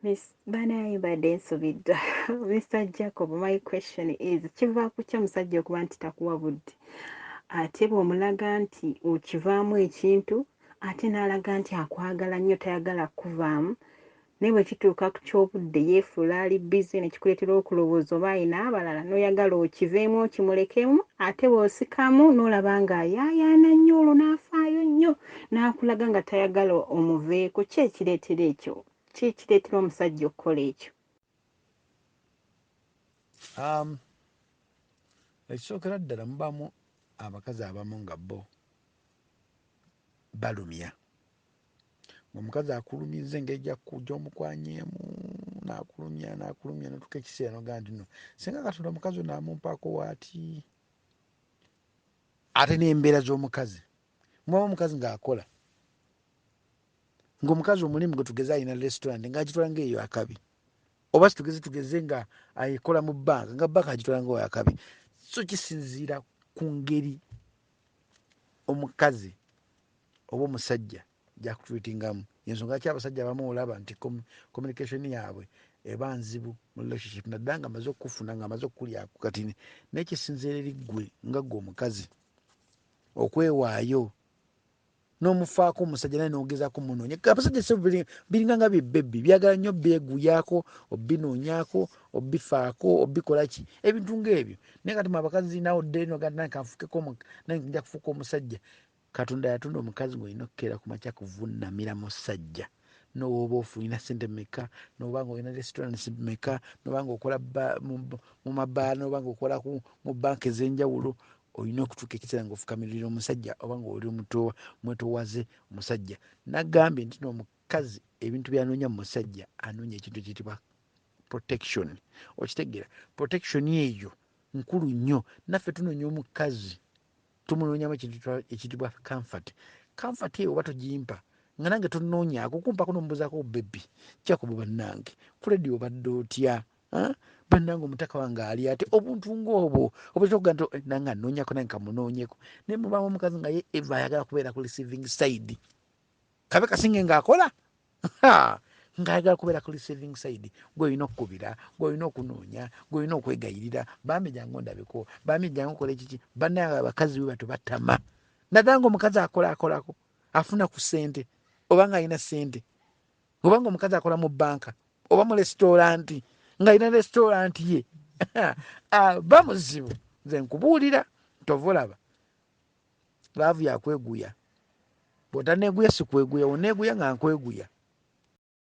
Miss Banayi badde nsubidde. Mr. Jacob, my question is kiva ku kya musajja okuba nti takuwa budde ate bw'omulaga nti okivaamu ekintu ate n'alaga nti akwagala nnyo tayagala kuvaamu naye bwe kituuka ku ky'obudde yeefuula ali bizi ne kikuleetera okulowooza oba ayina abalala n'oyagala okiveemu okimulekemu ate bw'osikamu n'olaba ng'ayaayaana nnyo olwo n'afaayo nnyo n'akulaga nga tayagala omuveeko ki ekireetera ekyo ki kireetera omusajja okukola ekyo? Ekisookera ddala mubamu abakazi abamu nga bo balumya. Omukazi akulumiza engeri gy'omukwanyeemu n'akulumya n'otuuka ekiseera n'ogaa nti no singa Katonda omukazi ono amumpaako waati. Ate n'embeera z'omukazi mubamu omukazi ng'akola ng'omukazi omulimu gwe tugeze alina restaurant ng'agitwala ng'eyo akabi oba tugeze nga ayikola mu bbanka nga bbanka agitwala ng'eyo akabi. So kisinziira ku ngeri omukazi oba omusajja gy'akutwitingamu. Ensonga ki abasajja abamu olaba nti communication yaabwe eba nzibu mu relationship naddala nga amaze okufuna nga amaze okukulyaku kati naye kisinziira eri ggwe nga ggwe omukazi okwewaayo n'omufaako omusajja naye n'ogezaako munoonya. Abasajja se biringa nga bibebbi byagala nnyo byeguyaako obinoonyaako obifaako obikola ki ebintu ng'ebyo. Naye kati mu abakazi nawe odde nange kanfukeko nange nja kufuuka omusajja. Katonda yatonda omukazi ng'olina okukeera ku makya kuvunnamira musajja n'owoba olina ssente mmeka n'oba nga olina restaurants mmeka n'oba nga okola mu mabaala n'oba nga okola mu banka ez'enjawulo olina okutuuka ekiseera ng'ofukamirira omusajja oba nga oli mwetowaze omusajja. Nagambye nti n'omukazi ebintu byanoonya mu musajja anoonya ekintu ekiyitibwa protection. Okitegeera protection eyo nkulu nnyo. Naffe tunoonya omukazi tumunoonyamu ekintu ekiyitibwa comfort. Comfort eyo oba togimpa nga nange tonoonyaako kumpako n'omubuuzaako bebbi Jacob bannange Freddy obadde otya bannange omutaka wange ali ate obuntu ng'obwo obutakuga nti nange anoonyako nange kamunoonyeko. Naye mubamu omukazi nga ye eva ayagala kubeera ku receiving side kabe kasinge ng'akola ng'ayagala kubeera ku receiving side. Gwe olina okukubira, gwe olina okunoonya, gwe olina okwegayirira bambi jangu ondabeko bambi jangu okola ekiki. Bannange abakazi be bato batama naddala ng'omukazi akolako afuna ku ssente oba ng'alina ssente oba ng'omukazi akola mu bbanka oba mu restauranti ng'alina restaurant ye bamuzibu. Nze nkubuulira tova olaba laavu yakweguya bw'otaneeguya sikweguya oneeguya nga nkweguya